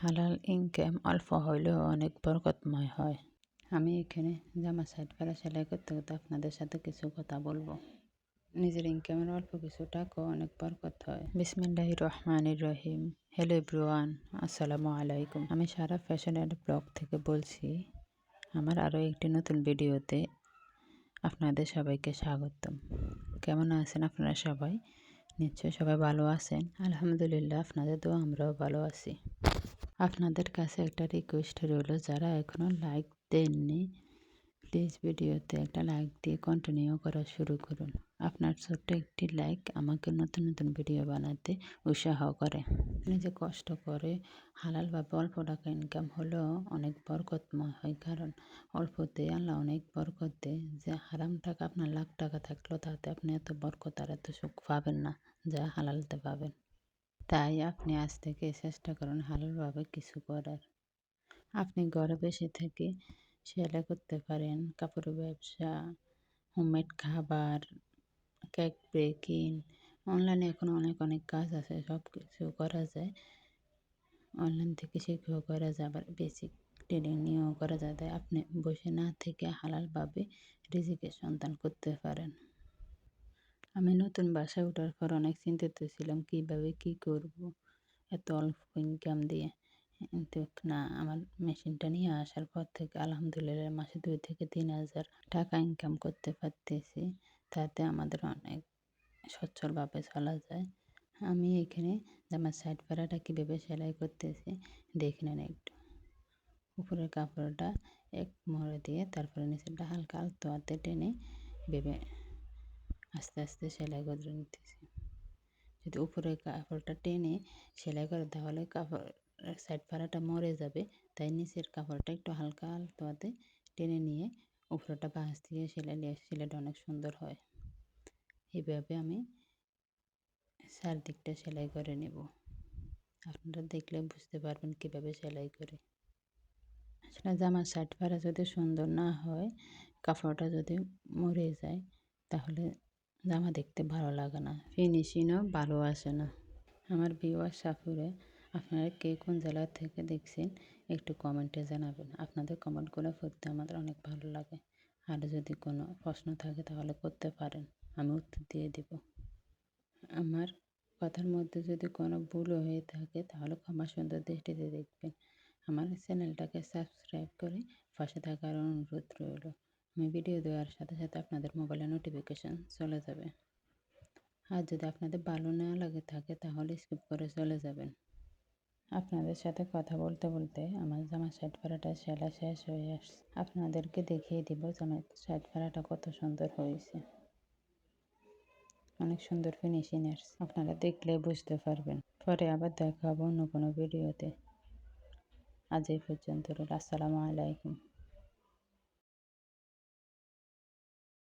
হালাল ইনকাম অল্প হইলেও অনেক বরকতময় হয়। আমি এখানে জামা সাইড পাড়া সেলাই করতে করতে আপনাদের সাথে কিছু কথা বলবো। নিজের ইনকামের অল্প কিছু টাকাও অনেক বরকত হয়। বিসমিল্লাহির রহমানির রহিম। হ্যালো এভরিওয়ান, আসসালামু আলাইকুম। আমি সারা ফ্যাশন অ্যান্ড ব্লগ থেকে বলছি। আমার আরও একটি নতুন ভিডিওতে আপনাদের সবাইকে স্বাগতম। কেমন আছেন আপনারা সবাই? নিশ্চয়ই সবাই ভালো আছেন। আলহামদুলিল্লাহ, আপনাদের দোয়া আমরাও ভালো আছি। আপনাদের কাছে একটা রিকোয়েস্ট রইল, যারা এখনও লাইক দেননি প্লিজ ভিডিওতে একটা লাইক দিয়ে কন্টিনিউ করা শুরু করুন। আপনার ছোট্ট একটি লাইক আমাকে নতুন নতুন ভিডিও বানাতে উৎসাহ করে। নিজে কষ্ট করে হালালভাবে অল্প টাকা ইনকাম হলেও অনেক বরকতময় হয়, কারণ অল্পতে আল্লাহ অনেক বরকত দেয়। যে হারাম টাকা আপনার লাখ টাকা থাকলেও তাতে আপনি এত বরকত আর এত সুখ পাবেন না যা হালালতে পাবেন। তাই আপনি আজ থেকে চেষ্টা করুন হালালভাবে কিছু করার। আপনি ঘরে বসে থেকে সেলাই করতে পারেন, কাপড়ের ব্যবসা, হোমমেড খাবার, কেক বেকিং, অনলাইনে এখন অনেক কাজ আছে, সব কিছু করা যায়। অনলাইন থেকে শিখেও করা যায়, আবার বেসিক ট্রেনিং নিয়েও করা যায়। তাই আপনি বসে না থেকে হালালভাবে রিজিকের সন্ধান করতে পারেন। আমি নতুন বাসায় ওঠার পর অনেক চিন্তিত ছিলাম কীভাবে কী করব এত অল্প ইনকাম দিয়ে। কিন্তু না, আমার মেশিনটা নিয়ে আসার পর থেকে আলহামদুলিল্লাহ মাসে 2 থেকে 3,000 টাকা ইনকাম করতে পারতেছি। তাতে আমাদের অনেক সচ্ছলভাবে চলা যায়। আমি এখানে জামার সাইড পাড়াটা কীভাবে সেলাই করতেছি দেখে নেন একটু। উপরের কাপড়টা এক মোড়ে দিয়ে তারপরে নিচেরটা হালকা আলতো হাতে টেনে ভেবে আস্তে আস্তে সেলাই করে নিতেছি। যদি উপরের কাপড়টা টেনে সেলাই করে তাহলে কাপড় সাইড পাড়াটা মরে যাবে। তাই নিচের কাপড়টা একটু হালকা আলতো হাতে টেনে নিয়ে উপরেটা ভাঁজ দিয়ে সেলাইটা অনেক সুন্দর হয়। এইভাবে আমি চারদিকটা সেলাই করে নেব। আপনারা দেখলে বুঝতে পারবেন কীভাবে সেলাই করে। আসলে জামার সাইড পাড়া যদি সুন্দর না হয়, কাপড়টা যদি মরে যায়, তাহলে জামা দেখতে ভালো লাগে না, ফিনিশিংও ভালো আসে না। আমার ভিউয়ার সাপুরে আপনারা কে কোন জেলা থেকে দেখছেন একটু কমেন্টে জানাবেন। আপনাদের কমেন্টগুলো পড়তে আমাদের অনেক ভালো লাগে। আর যদি কোনো প্রশ্ন থাকে তাহলে করতে পারেন, আমি উত্তর দিয়ে দেব। আমার কথার মধ্যে যদি কোনো ভুল হয়ে থাকে তাহলে ক্ষমা সুন্দর দৃষ্টিতে দেখবেন। আমার চ্যানেলটাকে সাবস্ক্রাইব করে পাশে থাকার অনুরোধ রইল। আমি ভিডিও দেওয়ার সাথে সাথে আপনাদের মোবাইলে নোটিফিকেশান চলে যাবে। আর যদি আপনাদের ভালো না লাগে থাকে তাহলে স্কিপ করে চলে যাবেন। আপনাদের সাথে কথা বলতে বলতে আমার জামার সাইড পাড়াটা সেলাই শেষ হয়ে আসছে। আপনাদেরকে দেখিয়ে দিব জামার সাইড পাড়াটা কত সুন্দর হয়েছে। অনেক সুন্দর ফিনিশিং আসছে, আপনারা দেখলে বুঝতে পারবেন। পরে আবার দেখা হবে অন্য কোনো ভিডিওতে। আজ এই পর্যন্ত। আসসালামু আলাইকুম।